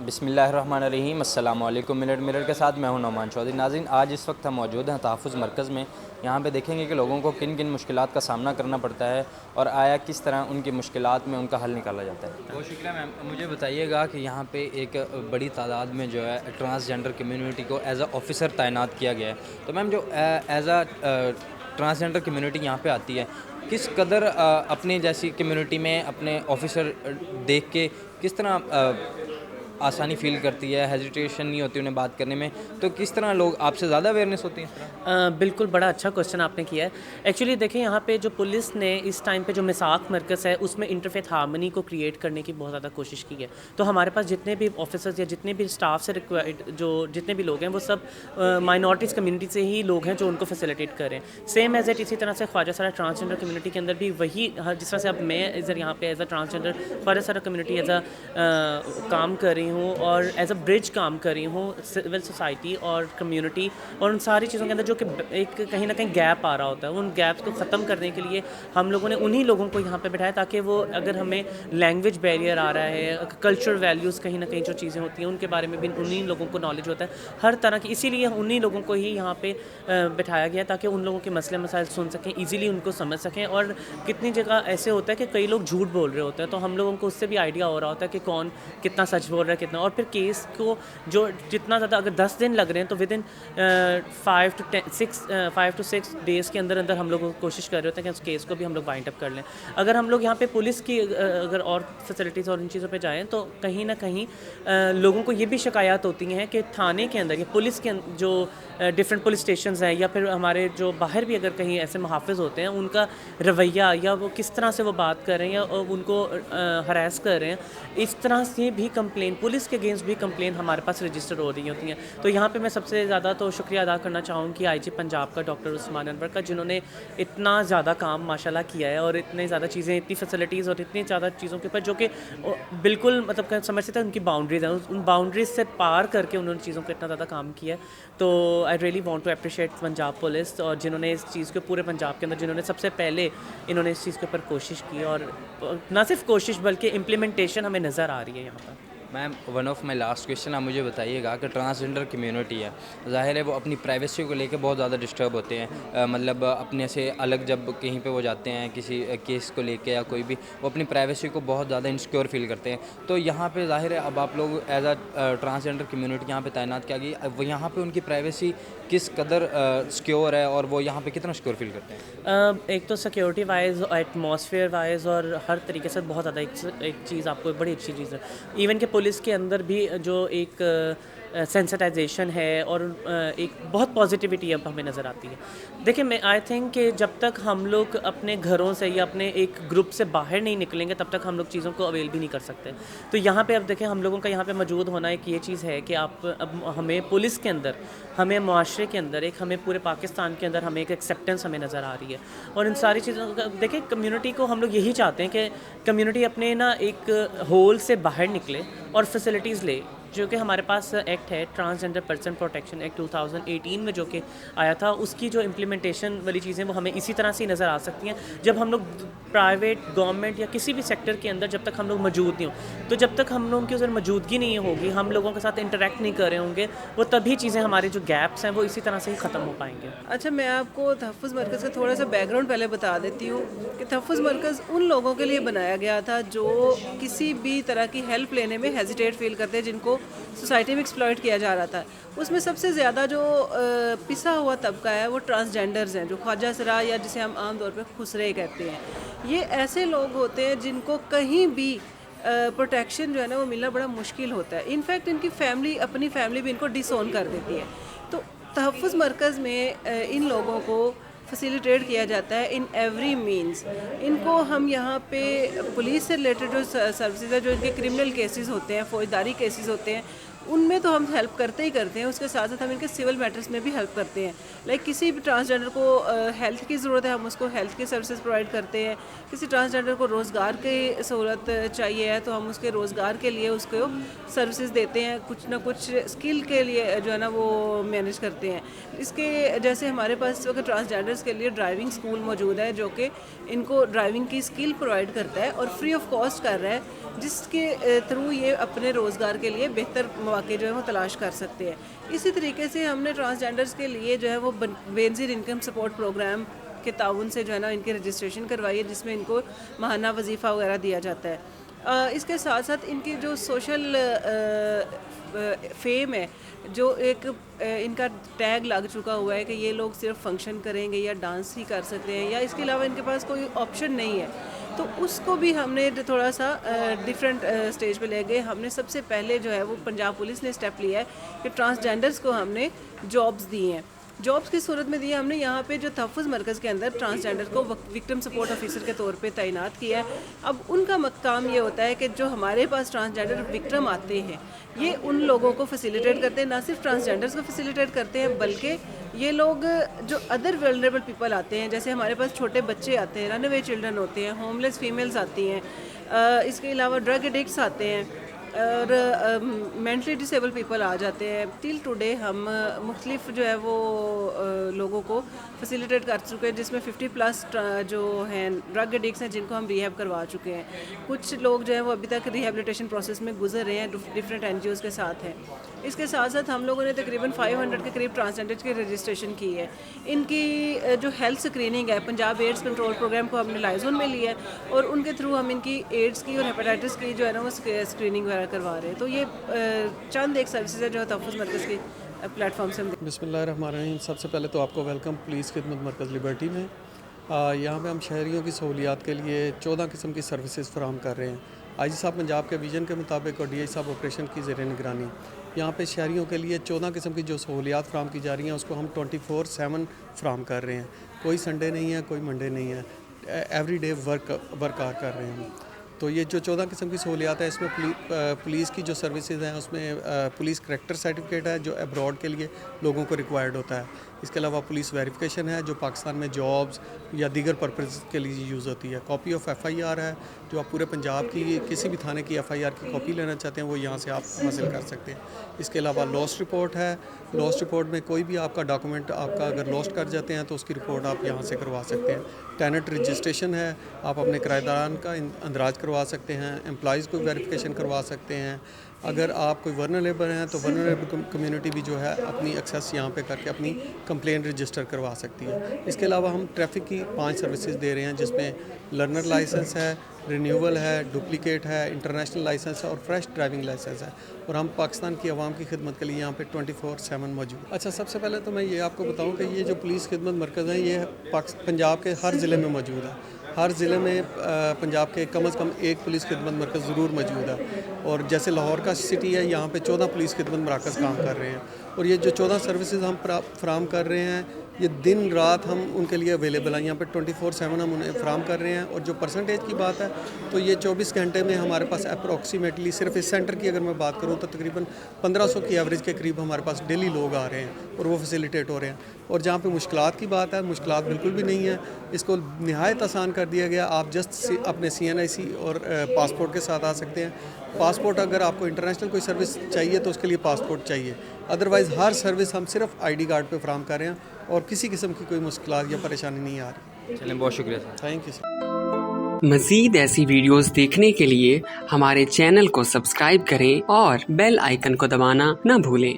بسم اللہ الرحمن الرحیم. السلام علیکم. منٹ مرر کے ساتھ میں ہوں نعمان چودھری. ناظرین، آج اس وقت ہم موجود ہیں تحفظ مرکز میں. یہاں پہ دیکھیں گے کہ لوگوں کو کن کن مشکلات کا سامنا کرنا پڑتا ہے اور آیا کس طرح ان کی مشکلات میں ان کا حل نکالا جاتا ہے. بہت شکریہ میم. مجھے بتائیے گا کہ یہاں پہ ایک بڑی تعداد میں جو ہے ٹرانسجینڈر کمیونٹی کو ایز اے آفیسر تعینات کیا گیا ہے. تو میم جو ایز اے ٹرانسجینڈر کمیونٹی یہاں پہ آتی ہے، کس قدر اپنی جیسی کمیونٹی میں اپنے آفیسر دیکھ کے کس طرح آسانی فیل کرتی ہے، ہیزیٹیشن نہیں ہوتی انہیں بات کرنے میں، تو کس طرح لوگ آپ سے زیادہ اویئرنیس ہوتی ہیں؟ بالکل بڑا اچھا کوشچن آپ نے کیا ہے. ایکچولی دیکھیں، یہاں پہ جو پولیس نے اس ٹائم پہ جو میثاق مرکز ہے اس میں انٹرفیتھ ہارمنی کو کریٹ کرنے کی بہت زیادہ کوشش کی ہے. تو ہمارے پاس جتنے بھی آفیسرز یا جتنے بھی اسٹاف سے ریکوائرڈ جتنے بھی لوگ ہیں وہ سب مائنورٹیز کمیونٹی سے ہی لوگ ہیں جو ان کو فیسیلیٹیٹ کر رہے ہیں. سیم ایز ایٹ اسی طرح سے خواجہ سرا ٹرانسجینڈر کمیونٹی کے اندر بھی وہی، جس طرح سے اب میں ادھر یہاں پہ ایز اے ٹرانسجینڈر خواجہ سرا کمیونٹی ایز اے کام کر رہی ہوں اور ایز اے برج کام کر رہی ہوں سول سوسائٹی اور کمیونٹی اور ان ساری چیزوں کے اندر جو کہ ایک کہیں نہ کہیں گیپ آ رہا ہوتا ہے. ان گیپس کو ختم کرنے کے لیے ہم لوگوں نے انہی لوگوں کو یہاں پہ بٹھایا تاکہ وہ، اگر ہمیں لینگویج بیریئر آ رہا ہے، کلچرل ویلیوز کہیں نہ کہیں جو چیزیں ہوتی ہیں ان کے بارے میں بھی انہی لوگوں کو نالج ہوتا ہے ہر طرح کی. اسی لیے انہی لوگوں کو ہی یہاں پہ بٹھایا گیا تاکہ ان لوگوں کے مسئلے مسائل سن سکیں، ایزیلی ان کو سمجھ سکیں. اور کتنی جگہ ایسے ہوتا ہے کہ کئی لوگ جھوٹ بول رہے ہوتے ہیں، تو ہم لوگوں کو اس سے بھی آئیڈیا ہو رہا ہوتا ہے کہ کون کتنا سچ بول رہا ہے کتنا. اور پھر کیس کو جو جتنا زیادہ، اگر 10 دن لگ رہے ہیں تو ود ان 5 to 6 ڈیز کے اندر اندر ہم لوگ کوشش کر رہے ہوتے ہیں کہ اس کیس کو بھی ہم لوگ وائنڈ اپ کر لیں. اگر ہم لوگ یہاں پہ پولیس کی اگر اور فیسلٹیز اور ان چیزوں پہ جائیں تو کہیں نہ کہیں لوگوں کو یہ بھی شکایات ہوتی ہیں کہ تھانے کے اندر یا پولیس کے جو ڈفرینٹ پولیس اسٹیشنز ہیں یا پھر ہمارے جو باہر بھی اگر کہیں ایسے محافظ ہوتے ہیں، ان کا رویہ یا وہ کس طرح سے وہ بات کر رہے ہیں یا ان کو ہراس کر رہے ہیں، اس طرح سے بھی کمپلین پولیس کے اگینسٹ بھی کمپلین ہمارے پاس رجسٹر ہو رہی ہوتی ہیں. تو یہاں پہ میں سب سے زیادہ تو شکریہ ادا کرنا چاہوں گی آئی جی پنجاب کا ڈاکٹر عثمان انور کا، جنہوں نے اتنا زیادہ کام ماشاءاللہ کیا ہے اور اتنی زیادہ چیزیں، اتنی فیسلٹیز اور اتنی زیادہ چیزوں کے اوپر جو کہ بالکل مطلب سمجھ سکتے ہیں ان کی باؤنڈریز ہیں، ان باؤنڈریز سے پار کر کے انہوں نے چیزوں کو اتنا زیادہ کام کیا ہے. تو I really want to appreciate Punjab police, اور جنہوں نے اس چیز کو پورے پنجاب کے اندر جنہوں نے سب سے پہلے انہوں نے اس چیز کے اوپر کوشش کی، اور نہ صرف کوشش بلکہ امپلیمنٹیشن ہمیں نظر آ رہی ہے یہاں پر. Ma'am, one of my last question, آپ مجھے بتائیے گا کہ ٹرانسجینڈر کمیونٹی ہے، ظاہر ہے وہ اپنی پرائیویسی کو لے کے بہت زیادہ ڈسٹرب ہوتے ہیں. مطلب اپنے سے الگ جب کہیں پہ وہ جاتے ہیں کسی کیس کو لے کے یا کوئی بھی، وہ اپنی پرائیویسی کو بہت زیادہ انسیکیور فیل کرتے ہیں. تو یہاں پہ ظاہر ہے اب آپ لوگ ایز اے ٹرانسجینڈر کمیونٹی یہاں پہ تعینات کیا گئی، وہ یہاں پہ ان کی پرائیویسی کس قدر سیکیور ہے اور وہ یہاں پہ کتنا سیکیور فیل کرتے ہیں؟ ایک تو سیکیورٹی وائز، ایٹماسفیئر وائز اور ہر طریقے سے بہت زیادہ ایک چیز آپ کو بڑی اچھی چیز ہے. ایون کہ پولیس کے اندر بھی جو ایک سینسٹائزیشن ہے اور ایک بہت پازیٹیوٹی اب ہمیں نظر آتی ہے. دیکھیں، میں آئی تھنک کہ جب تک ہم لوگ اپنے گھروں سے یا اپنے ایک گروپ سے باہر نہیں نکلیں گے تب تک ہم لوگ چیزوں کو اویل بھی نہیں کر سکتے. تو یہاں پہ اب دیکھیں، ہم لوگوں کا یہاں پہ موجود ہونا ایک یہ چیز ہے کہ اب ہمیں پولیس کے اندر، ہمیں معاشرے کے اندر، ایک ہمیں پورے پاکستان کے اندر ہمیں ایک ایکسیپٹنس ہمیں نظر آ رہی ہے. اور ان ساری چیزوں کا دیکھیں، کمیونٹی کو ہم لوگ یہی چاہتے ہیں کہ کمیونٹی اپنے نا ایک ہول سے باہر نکلے اور فیسلٹیز لے. جو کہ ہمارے پاس ایکٹ ہے ٹرانسجینڈر پرسن پروٹیکشن ایکٹ 2018 میں جو کہ آیا تھا، اس کی جو امپلیمنٹیشن والی چیزیں وہ ہمیں اسی طرح سے نظر آ سکتی ہیں جب ہم لوگ پرائیویٹ، گورنمنٹ یا کسی بھی سیکٹر کے اندر جب تک ہم لوگ موجود نہیں ہوں. تو جب تک ہم لوگوں کی ادھر موجودگی نہیں ہوگی، ہم لوگوں کے ساتھ انٹریکٹ نہیں کر رہے ہوں گے، وہ تبھی چیزیں ہمارے جو گیپس ہیں وہ اسی طرح سے ہی ختم ہو پائیں گے. اچھا، میں آپ کو تحفظ مرکز کا تھوڑا سا بیک گراؤنڈ پہلے بتا دیتی ہوں کہ تحفظ مرکز ان لوگوں کے لیے بنایا گیا تھا جو کسی بھی طرح کی ہیلپ لینے میں ہیزیٹیٹ فیل کرتے ہیں، جن کو سوسائٹی میں ایکسپلائٹ کیا جا رہا تھا. اس میں سب سے زیادہ جو پسا ہوا طبقہ ہے وہ ٹرانسجینڈرز ہیں، جو خواجہ سرا یا جسے ہم عام طور پہ خسرے کہتے ہیں. یہ ایسے لوگ ہوتے ہیں جن کو کہیں بھی پروٹیکشن جو ہے نا وہ ملنا بڑا مشکل ہوتا ہے. انفیکٹ ان کی فیملی، اپنی فیملی بھی ان کو ڈس اون کر دیتی ہے. تو تحفظ مرکز میں ان لوگوں کو فیسیلیٹیٹ کیا جاتا ہے ان ایوری مینز. ان کو ہم یہاں پہ پولیس سے ریلیٹڈ جو سروسز ہے، جو ان کے کرمنل کیسز ہوتے ہیں، فوجداری کیسز ہوتے ہیں، ان میں تو ہم ہیلپ کرتے ہی کرتے ہیں. اس کے ساتھ ساتھ ہم ان کے سول میٹرز میں بھی ہیلپ کرتے ہیں. لائک کسی بھی ٹرانسجینڈر کو ہیلتھ کی ضرورت ہے، ہم اس کو ہیلتھ کی سروسز پرووائڈ کرتے ہیں. کسی ٹرانسجینڈر کو روزگار کی سہولت چاہیے ہے تو ہم اس کے روزگار کے لیے اس کو سروسز دیتے ہیں. کچھ نہ کچھ اسکل کے لیے جو ہے نا وہ مینیج کرتے ہیں. اس کے جیسے ہمارے پاس وقت ٹرانسجینڈرز کے لیے ڈرائیونگ اسکول موجود ہے جو کہ ان کو ڈرائیونگ کی اسکل پرووائڈ کرتا ہے اور فری آف کاسٹ کر رہا ہے، جس کے تھرو یہ اپنے روزگار کے لیے بہتر مواقع جو ہے وہ تلاش کر سکتے ہیں۔ اسی طریقے سے ہم نے ٹرانسجینڈرز کے لیے جو ہے وہ بینظیر انکم سپورٹ پروگرام کے تعاون سے جو ہے نا ان کی رجسٹریشن کروائی ہے، جس میں ان کو ماہانہ وظیفہ وغیرہ دیا جاتا ہے۔ اس کے ساتھ ساتھ ان کی جو سوشل فیم ہے، جو ایک ان کا ٹیگ لگ چکا ہوا ہے کہ یہ لوگ صرف فنکشن کریں گے یا ڈانس ہی کر سکتے ہیں یا اس کے علاوہ ان کے پاس کوئی آپشن نہیں ہے، تو اس کو بھی ہم نے تھوڑا سا ڈفرینٹ اسٹیج پہ لے گئے۔ ہم نے سب سے پہلے جو ہے وہ پنجاب پولیس نے اسٹیپ لیا ہے کہ ٹرانسجینڈرز کو ہم نے جابس دی ہیں۔ جابس کی صورت میں دی ہم نے یہاں پہ جو تحفظ مرکز کے اندر ٹرانسجینڈر کو وکٹم سپورٹ آفیسر کے طور پہ تعینات کیا ہے۔ اب ان کا کام یہ ہوتا ہے کہ جو ہمارے پاس ٹرانسجینڈر وکٹم آتے ہیں، یہ ان لوگوں کو فیسیلیٹیٹ کرتے ہیں، نہ صرف ٹرانسجینڈرز کو فیسیلیٹیٹ کرتے ہیں بلکہ یہ لوگ جو ادر ویلنریبل پیپل آتے ہیں، جیسے ہمارے پاس چھوٹے بچے آتے ہیں، رن اوے چلڈرن ہوتے ہیں، ہوم لیس فیمیلز آتی ہیں، اس کے علاوہ ڈرگ ایڈکٹس آتے ہیں اور مینٹلی ڈسیبل پیپل آ جاتے ہیں۔ ٹل ٹوڈے ہم مختلف جو ہے وہ لوگوں کو فیسیلیٹیٹ کر چکے ہیں، جس میں 50+ جو ہیں ڈرگ ایڈکٹس ہیں جن کو ہم ریہیب کروا چکے ہیں۔ کچھ لوگ جو ہیں وہ ابھی تک ریہیبلیٹیشن پروسیس میں گزر رہے ہیں، ڈفرینٹ NGOs کے ساتھ ہیں۔ اس کے ساتھ ساتھ ہم لوگوں نے تقریباً 500 کے قریب ٹرانسجینڈر کی رجسٹریشن کی ہے۔ ان کی جو ہیلتھ اسکریننگ ہے، پنجاب ایڈس کنٹرول پروگرام کو ہم نے لائزون میں لیا ہے اور ان کے تھرو ہم ان کی ایڈس کی اور ہیپاٹائٹس کی جو ہے نا وہ اسکریننگ وغیرہ کروا رہے ہیں۔ تو یہ چند ایک سروسز ہے جو تحفظ مرکز کی پلیٹ فارم سے ہم۔ بسم اللہ الرحمن الرحیم۔ سب سے پہلے تو آپ کو ویلکم پولیس خدمت مرکز لبرٹی میں۔ یہاں پہ ہم شہریوں کی سہولیات کے لیے 14 قسم کی سروسز فراہم کر رہے ہیں۔ آئی جی صاحب پنجاب کے ویژن کے مطابق اور DI صاحب آپریشن کی زیر نگرانی یہاں پہ شہریوں کے لیے 14 قسم کی جو سہولیات فراہم کی جا رہی ہیں اس کو ہم 24/7 فراہم کر رہے ہیں۔ کوئی سنڈے نہیں ہے، کوئی منڈے نہیں ہے، ایوری ڈے ورک کر رہے ہیں ہم۔ تو یہ جو 14 قسم کی سہولیات ہے، اس میں پولیس کی جو سروسز ہیں اس میں پولیس کریکٹر سرٹیفکیٹ ہے جو ابراڈ کے لیے لوگوں کو ریکوائرڈ ہوتا ہے۔ اس کے علاوہ پولیس ویریفیکیشن ہے جو پاکستان میں جابز یا دیگر پرپز کے لیے یوز ہوتی ہے۔ کاپی آف FIR ہے جو آپ پورے پنجاب کی کسی بھی تھانے کی FIR کی کاپی لینا چاہتے ہیں وہ یہاں سے آپ حاصل کر سکتے ہیں۔ اس کے علاوہ لاسٹ رپورٹ ہے۔ لاسٹ رپورٹ میں کوئی بھی آپ کا ڈاکومنٹ آپ کا اگر لاسٹ کر جاتے ہیں تو اس کی رپورٹ آپ یہاں سے کروا سکتے ہیں۔ ٹیننٹ رجسٹریشن ہے، آپ اپنے کرایہ داران کا اندراج کروا سکتے ہیں، امپلائیز کو ویریفیکیشن کروا سکتے ہیں۔ اگر آپ کوئی ورنریبل ہیں تو ورنریبل کمیونٹی بھی جو ہے اپنی ایکسیس یہاں پہ کر کے اپنی کمپلین رجسٹر کروا سکتی ہے۔ اس کے علاوہ ہم ٹریفک کی 5 سروسز دے رہے ہیں جس میں لرنر لائسنس ہے، رینیول ہے، ڈپلیکیٹ ہے، انٹرنیشنل لائسنس ہے اور فریش ڈرائیونگ لائسنس ہے، اور ہم پاکستان کی عوام کی خدمت کے لیے یہاں پہ 24/7 موجود۔ اچھا، سب سے پہلے تو میں یہ آپ کو بتاؤں کہ یہ جو پولیس خدمت مرکز ہے یہ پنجاب کے ہر ضلع میں موجود ہے۔ ہر ضلع میں پنجاب کے کم از کم ایک پولیس خدمت مرکز ضرور موجود ہے، اور جیسے لاہور کا سٹی ہے یہاں پہ 14 پولیس خدمت مراکز کام کر رہے ہیں، اور یہ جو 14 سروسز ہم فراہم کر رہے ہیں یہ دن رات ہم ان کے لیے اویلیبل ہیں۔ یہاں پہ 24/7 ہم انہیں فراہم کر رہے ہیں، اور جو پرسنٹیج کی بات ہے تو یہ 24 گھنٹے میں ہمارے پاس اپروکسیمیٹلی صرف اس سینٹر کی اگر میں بات کروں تو تقریباً 1500 کی ایوریج کے قریب ہمارے پاس ڈیلی لوگ آ رہے ہیں اور وہ فیسیلیٹیٹ ہو رہے ہیں۔ اور جہاں پہ مشکلات کی بات ہے، مشکلات بالکل بھی نہیں ہے، اس کو نہایت آسان کر دیا گیا۔ آپ جسٹ اپنے CNIC اور پاسپورٹ کے ساتھ آ سکتے ہیں۔ پاسپورٹ اگر آپ کو انٹرنیشنل کوئی سروس چاہیے تو اس کے لیے پاسپورٹ چاہیے، ادروائز ہر سروس ہم صرف ID کارڈ پہ فراہم کر رہے ہیں اور کسی قسم کی کوئی مشکلات یا پریشانی نہیں آ رہی۔ چلیں، بہت شکریہ سر۔ Thank you sir. مزید ایسی ویڈیوز دیکھنے کے لیے ہمارے چینل کو سبسکرائب کریں اور بیل آئیکن کو دبانا نہ بھولیں۔